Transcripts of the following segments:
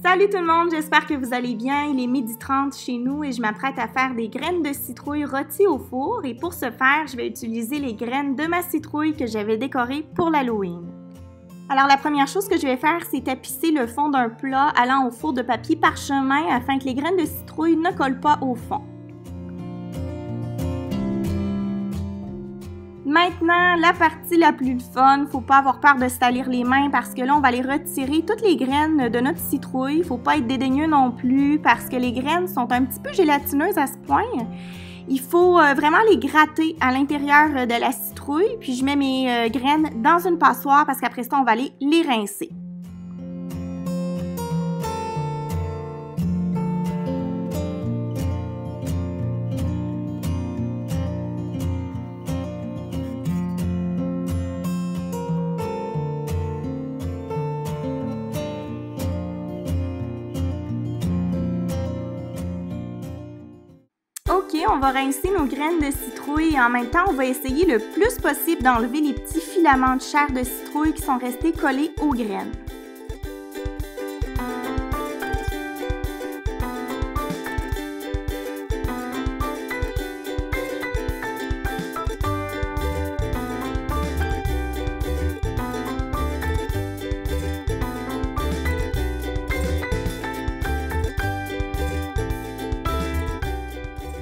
Salut tout le monde, j'espère que vous allez bien. Il est 12h30 chez nous et je m'apprête à faire des graines de citrouille rôties au four. Et pour ce faire, je vais utiliser les graines de ma citrouille que j'avais décorées pour l'Halloween. Alors la première chose que je vais faire, c'est tapisser le fond d'un plat allant au four de papier parchemin afin que les graines de citrouille ne collent pas au fond. Maintenant, la partie la plus fun, faut pas avoir peur de se salir les mains parce que là, on va aller retirer toutes les graines de notre citrouille. Faut pas être dédaigneux non plus parce que les graines sont un petit peu gélatineuses à ce point. Il faut vraiment les gratter à l'intérieur de la citrouille. Puis je mets mes graines dans une passoire parce qu'après ça, on va aller les rincer. Ok, on va rincer nos graines de citrouille et en même temps, on va essayer le plus possible d'enlever les petits filaments de chair de citrouille qui sont restés collés aux graines.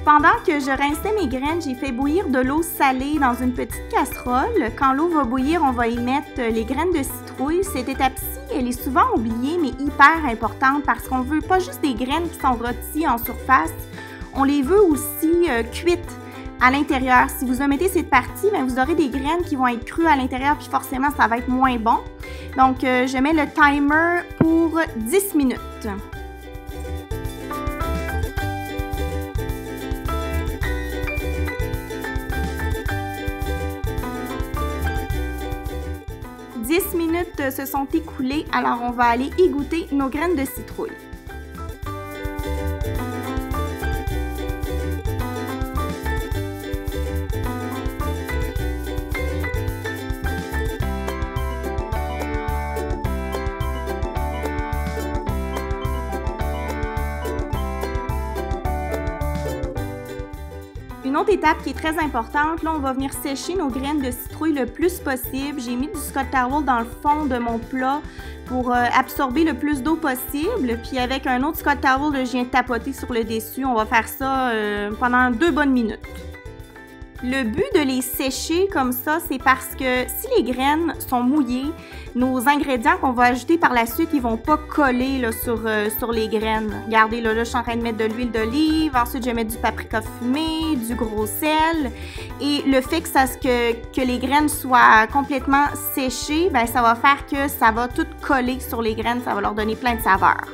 Pendant que je rinçais mes graines, j'ai fait bouillir de l'eau salée dans une petite casserole. Quand l'eau va bouillir, on va y mettre les graines de citrouille. Cette étape-ci, elle est souvent oubliée, mais hyper importante parce qu'on veut pas juste des graines qui sont rôties en surface, on les veut aussi cuites à l'intérieur. Si vous omettez cette partie, bien, vous aurez des graines qui vont être crues à l'intérieur, puis forcément, ça va être moins bon. Donc, je mets le timer pour 10 minutes. « 10 minutes se sont écoulées, alors on va aller égoutter nos graines de citrouille. Une autre étape qui est très importante, là on va venir sécher nos graines de citrouille le plus possible. J'ai mis du Scott Towel dans le fond de mon plat pour absorber le plus d'eau possible. Puis avec un autre Scott Towel, je viens tapoter sur le dessus. On va faire ça pendant 2 bonnes minutes. Le but de les sécher comme ça, c'est parce que si les graines sont mouillées, nos ingrédients qu'on va ajouter par la suite, ils vont pas coller là, sur les graines. Regardez, là, je suis en train de mettre de l'huile d'olive. Ensuite, je vais mettre du paprika fumé, du gros sel. Et le fait que les graines soient complètement séchées, ben, ça va faire que ça va tout coller sur les graines. Ça va leur donner plein de saveurs.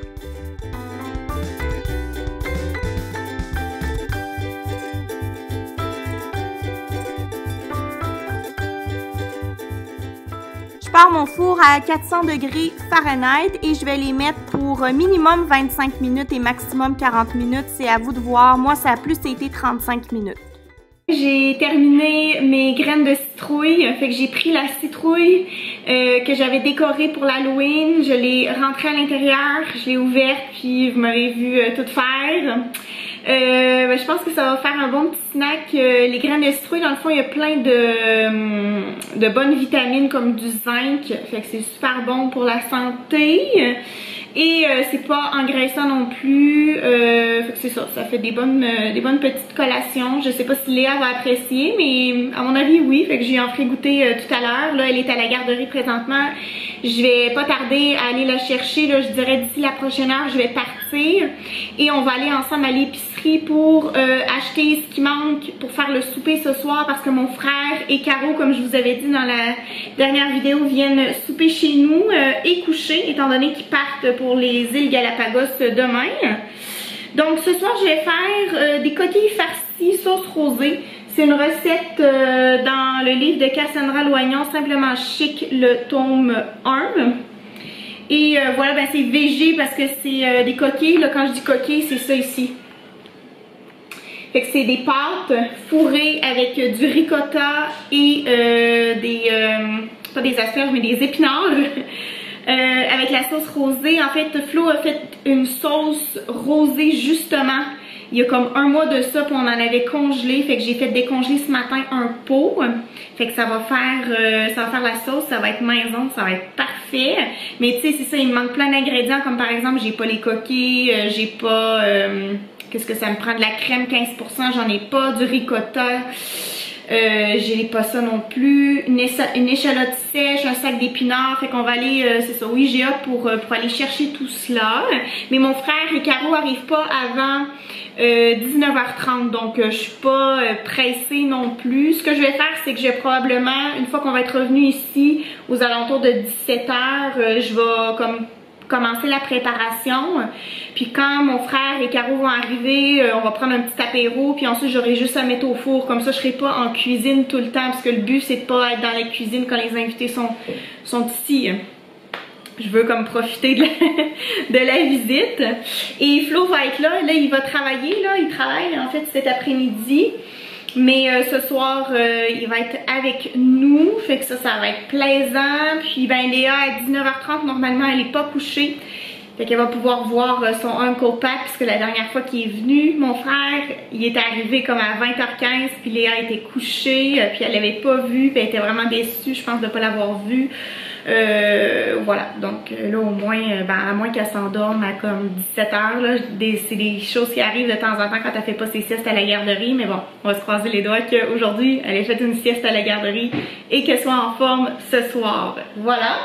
Je pars mon four à 400 degrés Fahrenheit et je vais les mettre pour minimum 25 minutes et maximum 40 minutes. C'est à vous de voir. Moi, ça a plus été 35 minutes. J'ai terminé mes graines de citrouille. Fait que j'ai pris la citrouille que j'avais décorée pour l'Halloween. Je l'ai rentrée à l'intérieur. Je l'ai ouverte puis vous m'avez vu tout faire. Je pense que ça va faire un bon petit snack. Les graines de citrouille, dans le fond, il y a plein de bonnes vitamines comme du zinc. Fait que c'est super bon pour la santé. Et c'est pas engraissant non plus. Fait que c'est ça, ça fait des bonnes petites collations. Je sais pas si Léa va apprécier, mais à mon avis, oui. Fait que j'y en ferai goûter tout à l'heure. Là, elle est à la garderie présentement. Je vais pas tarder à aller la chercher. Là, je dirais d'ici la prochaine heure, je vais partir. Et on va aller ensemble à l'épicerie pour acheter ce qui manque pour faire le souper ce soir. Parce que mon frère et Caro, comme je vous avais dit dans la dernière vidéo, viennent souper chez nous et coucher, étant donné qu'ils partent pour les îles Galapagos demain. Donc ce soir, je vais faire des coquilles farcies sauce rosée. C'est une recette dans le livre de Cassandra Loignon, Simplement Chic, le tome 1. Et voilà, ben c'est végé parce que c'est des coquilles. Là, quand je dis coquilles, c'est ça ici. Fait que c'est des pâtes fourrées avec du ricotta et pas des asperges, mais des épinards. avec la sauce rosée. En fait, Flo a fait une sauce rosée justement. Il y a comme un mois de ça, puis on en avait congelé. Fait que j'ai fait décongeler ce matin un pot. Fait que ça va faire la sauce, ça va être maison, ça va être parfait. Mais tu sais, c'est ça, il me manque plein d'ingrédients, comme par exemple, j'ai pas les coquilles, j'ai pas... qu'est-ce que ça me prend? De la crème 15%, j'en ai pas. Du ricotta, j'ai pas ça non plus. Une échalote sèche, un sac d'épinards. Fait qu'on va aller, c'est ça, au IGA pour aller chercher tout cela. Mais mon frère et Caro arrivent pas avant 19h30, donc je suis pas pressée non plus. Ce que je vais faire, c'est que je vais probablement, une fois qu'on va être revenu ici, aux alentours de 17h, je vais comme commencer la préparation. Puis quand mon frère et Caro vont arriver, on va prendre un petit apéro, puis ensuite j'aurai juste à mettre au four. Comme ça, je serai pas en cuisine tout le temps, parce que le but, c'est de pas être dans la cuisine quand les invités sont ici. Je veux comme profiter de la visite. Et Flo va être là. Là, il va travailler. Là, il travaille en fait cet après-midi. Mais ce soir, il va être avec nous. Fait que ça va être plaisant. Puis ben Léa, à 19h30, normalement, elle est pas couchée. Fait qu'elle va pouvoir voir son Uncle Pat, puisque la dernière fois qu'il est venu, mon frère, il est arrivé comme à 20h15, puis Léa était couchée, puis elle l'avait pas vu, puis elle était vraiment déçue, je pense, de pas l'avoir vu. Voilà, donc là au moins, à moins qu'elle s'endorme à comme 17h, là, c'est des choses qui arrivent de temps en temps quand elle fait pas ses siestes à la garderie, mais bon, on va se croiser les doigts qu'aujourd'hui, elle ait fait une sieste à la garderie et qu'elle soit en forme ce soir. Voilà.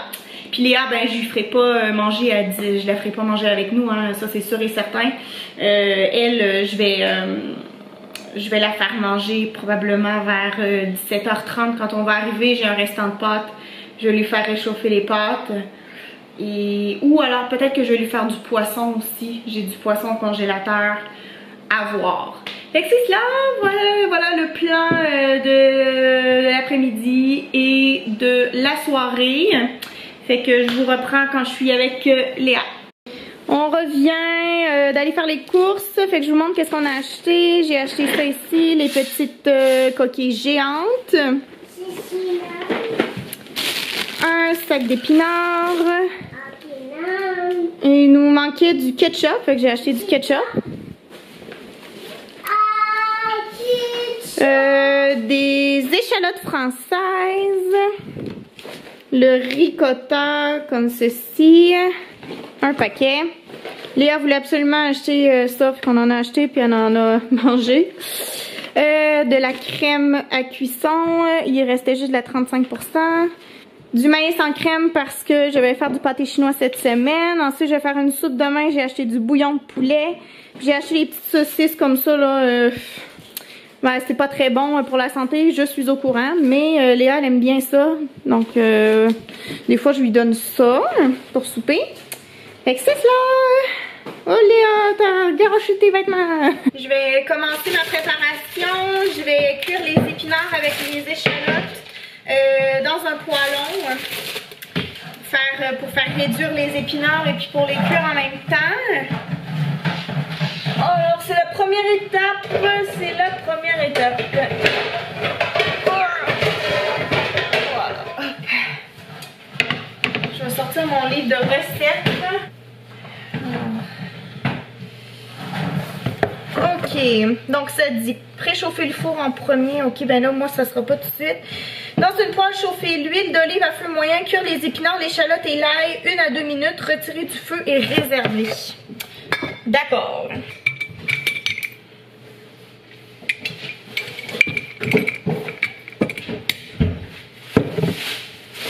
Puis Léa, ben je lui ferai pas manger je la ferai pas manger avec nous, hein, ça c'est sûr et certain. Elle, je vais la faire manger probablement vers 17h30 quand on va arriver. J'ai un restant de pâtes, je vais lui faire réchauffer les pâtes. Ou alors peut-être que je vais lui faire du poisson aussi. J'ai du poisson au congélateur à voir. Fait que c'est cela, voilà le plan de l'après-midi et de la soirée. Fait que je vous reprends quand je suis avec Léa. On revient d'aller faire les courses. Fait que je vous montre qu'est-ce qu'on a acheté. J'ai acheté ça ici, les petites coquilles géantes. Un sac d'épinards. Et il nous manquait du ketchup. Fait que j'ai acheté du ketchup. Des échalotes françaises. Le ricotta comme ceci, un paquet. Léa voulait absolument acheter ça, qu'on en a acheté puis elle en a mangé. De la crème à cuisson, il restait juste de la 35%. Du maïs en crème parce que je vais faire du pâté chinois cette semaine. Ensuite, je vais faire une soupe demain. J'ai acheté du bouillon de poulet. J'ai acheté des petites saucisses comme ça là. Ben, c'est pas très bon pour la santé, je suis au courant, mais Léa elle aime bien ça, donc des fois je lui donne ça pour souper. Fait que c'est cela! Oh Léa, t'as garoché tes vêtements! Je vais commencer ma préparation, je vais cuire les épinards avec les échalotes dans un poêlon pour faire réduire les épinards et puis pour les cuire en même temps. Alors c'est la première étape, Voilà. Hop. Je vais sortir mon livre de recettes. Ok, donc ça dit préchauffer le four en premier. Ok, ben là moi ça sera pas tout de suite. Dans une poêle, chauffer l'huile d'olive à feu moyen, cuire les épinards, l'échalote et l'ail 1 à 2 minutes, retirer du feu et réserver. D'accord.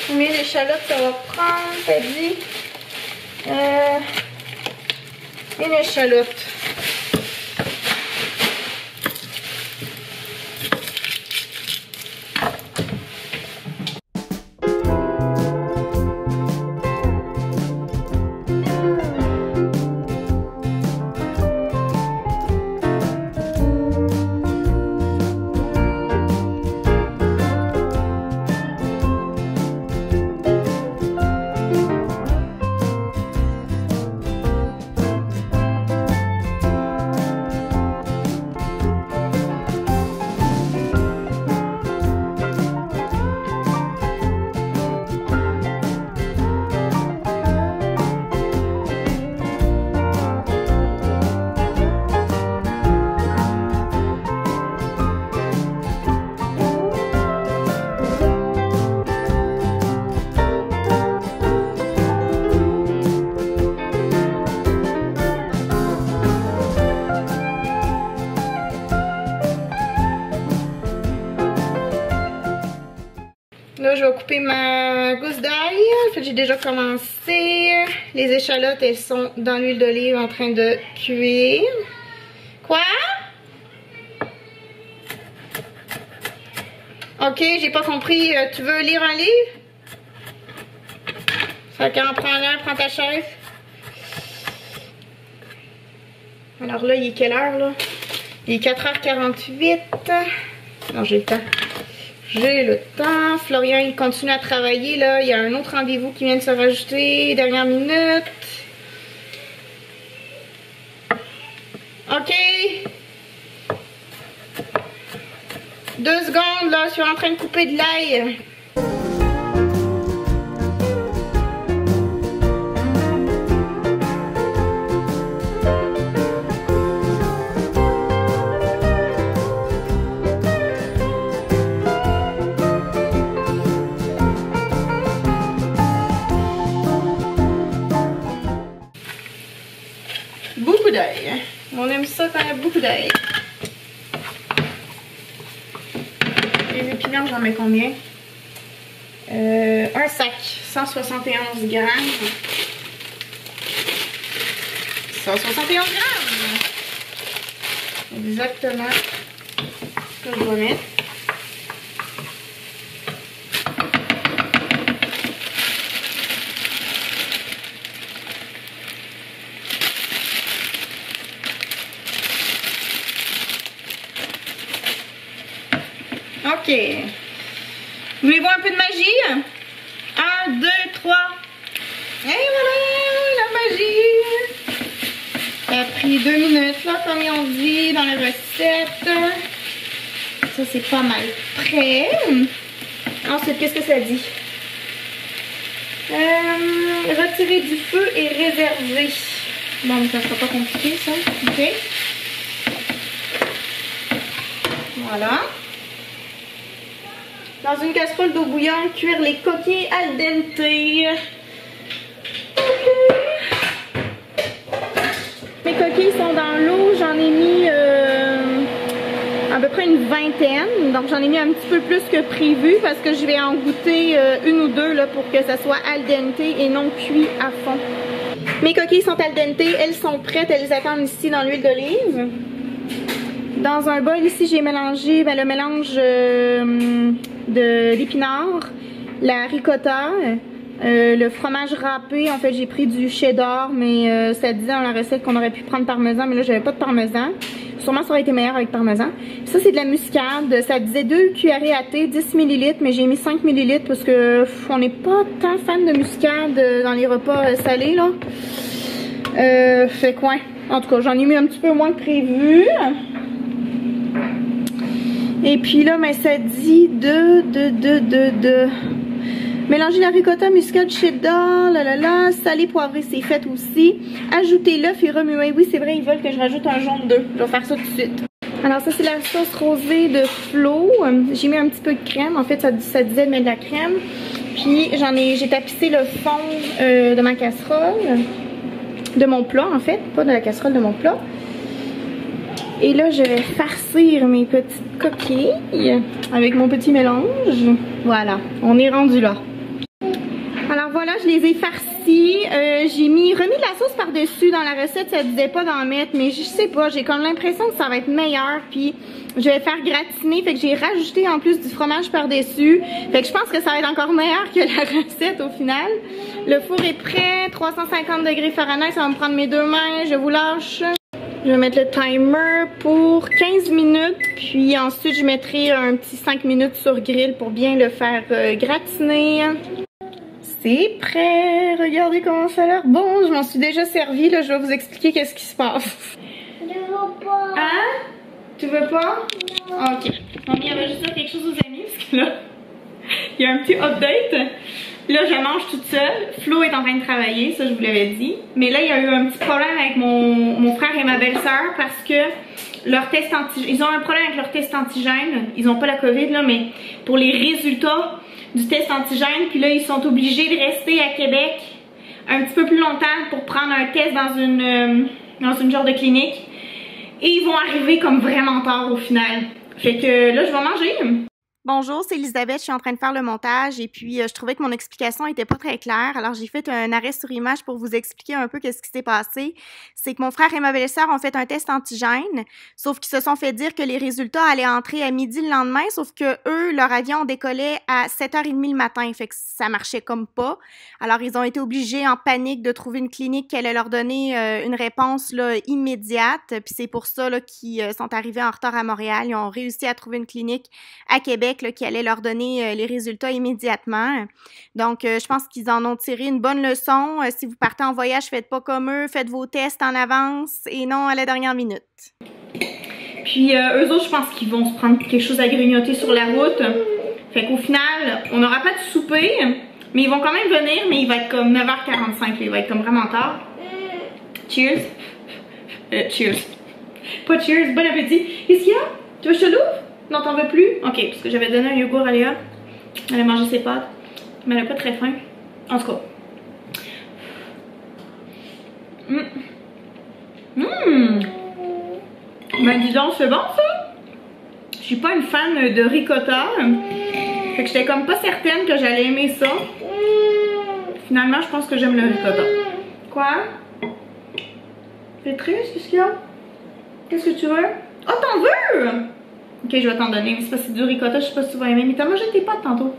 Combien d'échalotes ça va prendre, t'as dit? Une échalote. couper ma gousse d'ail. En fait, j'ai déjà commencé. Les échalotes, elles sont dans l'huile d'olive en train de cuire. Quoi? Ok, j'ai pas compris. Tu veux lire un livre? Fait qu'en prends un, prends ta chaise. Alors là, il est quelle heure là? Il est 4h48. Non, j'ai le temps. J'ai le temps. Florian, il continue à travailler là. Il y a un autre rendez-vous qui vient de se rajouter. Dernière minute. Ok. 2 secondes là, je suis en train de couper de l'ail. Beaucoup d'ail. On aime ça quand il y a beaucoup d'ail. Les épinards, j'en mets combien? Un sac, 171 grammes. 171 grammes! Exactement ce que je dois mettre. Ok. Voulez-vous un peu de magie? 1, 2, 3. Et voilà, la magie. Ça a pris 2 minutes, là, comme ils ont dit dans la recette. Ça, c'est pas mal prêt. Ensuite, qu'est-ce que ça dit? Retirer du feu et réserver. Bon, mais ça sera pas compliqué, ça. Ok. Voilà. Dans une casserole d'eau bouillante, cuire les coquilles al dente. Okay. Mes coquilles sont dans l'eau, j'en ai mis à peu près une vingtaine. Donc j'en ai mis un petit peu plus que prévu parce que je vais en goûter une ou deux là, pour que ça soit al dente et non cuit à fond. Mes coquilles sont al dente, elles sont prêtes, elles attendent ici dans l'huile d'olive. Dans un bol ici, j'ai mélangé le mélange de l'épinard, la ricotta, le fromage râpé. En fait, j'ai pris du cheddar, mais ça disait dans la recette qu'on aurait pu prendre parmesan, mais là, j'avais pas de parmesan. Sûrement, ça aurait été meilleur avec parmesan. Ça, c'est de la muscade. Ça disait 2 cuillerées à thé, 10 ml, mais j'ai mis 5 ml parce que on n'est pas tant fan de muscade dans les repas salés, là. Fait quoi? En tout cas, j'en ai mis un petit peu moins que prévu. Et puis là, mais ça dit de mélanger la ricotta, muscade, cheddar, salé, poivré, c'est fait aussi. Ajouter l'œuf et remuer. Oui, c'est vrai, ils veulent que je rajoute un jaune d'œuf. Je vais faire ça tout de suite. Alors ça, c'est la sauce rosée de Flo. J'ai mis un petit peu de crème. En fait, ça disait de mettre de la crème. Puis j'ai tapissé le fond de ma casserole. De mon plat, en fait. Pas de la casserole, de mon plat. Et là, je vais farcir mes petites coquilles avec mon petit mélange. Voilà, on est rendu là. Alors voilà, je les ai farcis. J'ai remis de la sauce par-dessus. Dans la recette, ça disait pas d'en mettre, mais je sais pas, j'ai comme l'impression que ça va être meilleur. Puis je vais faire gratiner, fait que j'ai rajouté en plus du fromage par-dessus. Fait que je pense que ça va être encore meilleur que la recette au final. Le four est prêt, 350 degrés Fahrenheit, ça va me prendre mes 2 mains, je vous lâche. Je vais mettre le timer pour 15 minutes, puis ensuite je mettrai un petit 5 minutes sur grill pour bien le faire gratiner. C'est prêt, regardez comment ça a l'air bon, je m'en suis déjà servi, là je vais vous expliquer qu'est-ce qui se passe. Je veux pas. Hein? Tu veux pas? Non. Ok. Mamie, elle va juste dire quelque chose aux amis, parce que là, il y a un petit update. Là, je mange toute seule. Flo est en train de travailler, ça je vous l'avais dit. Mais là, il y a eu un petit problème avec mon frère et ma belle-sœur parce que leur test ils ont un problème avec leur test antigène. Ils n'ont pas la COVID, là, mais pour les résultats du test antigène. Puis là, ils sont obligés de rester à Québec un petit peu plus longtemps pour prendre un test dans une genre de clinique. Et ils vont arriver comme vraiment tard au final. Fait que là, je vais manger. Bonjour, c'est Elisabeth, je suis en train de faire le montage et puis je trouvais que mon explication était pas très claire. Alors j'ai fait un arrêt sur image pour vous expliquer un peu qu'est-ce qui s'est passé. C'est que mon frère et ma belle-sœur ont fait un test antigène, sauf qu'ils se sont fait dire que les résultats allaient entrer à midi le lendemain, sauf que eux, leur avion décollait à 7h30 le matin, fait que ça marchait comme pas. Alors ils ont été obligés en panique de trouver une clinique qui allait leur donner une réponse là, immédiate, puis c'est pour ça là, qu'ils sont arrivés en retard à Montréal. Ils ont réussi à trouver une clinique à Québec là, qui allait leur donner les résultats immédiatement. Donc, je pense qu'ils en ont tiré une bonne leçon. Si vous partez en voyage, faites pas comme eux, faites vos tests en avance et non à la dernière minute. Puis, eux autres, je pense qu'ils vont se prendre quelque chose à grignoter sur la route. Fait qu'au final, on n'aura pas de souper, mais ils vont quand même venir, mais il va être comme 9h45, là, il va être comme vraiment tard. Cheers. Cheers. Pas cheers, bon appétit. Qu'est-ce qu'il y a? Tu veux que je te l'ouvre? Non, t'en veux plus? Ok, parce que j'avais donné un yogourt à Léa. Elle a mangé ses pâtes. Mais elle a pas très faim. En tout cas. Ben dis donc, c'est bon ça? Je suis pas une fan de ricotta. Fait que j'étais comme pas certaine que j'allais aimer ça. Finalement, je pense que j'aime le ricotta. Quoi? T'es triste? Qu'est-ce qu'il y a? Qu'est-ce que tu veux? Oh, t'en veux? Ok, je vais t'en donner. C'est parce que c'est du ricotta, je sais pas si tu vas aimer. Mais t'as mangé tes pâtes tantôt.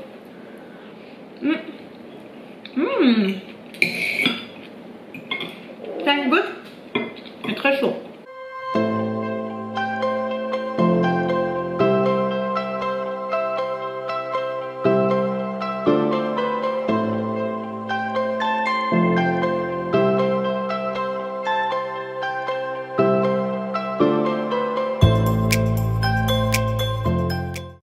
Ça goûte. C'est très chaud.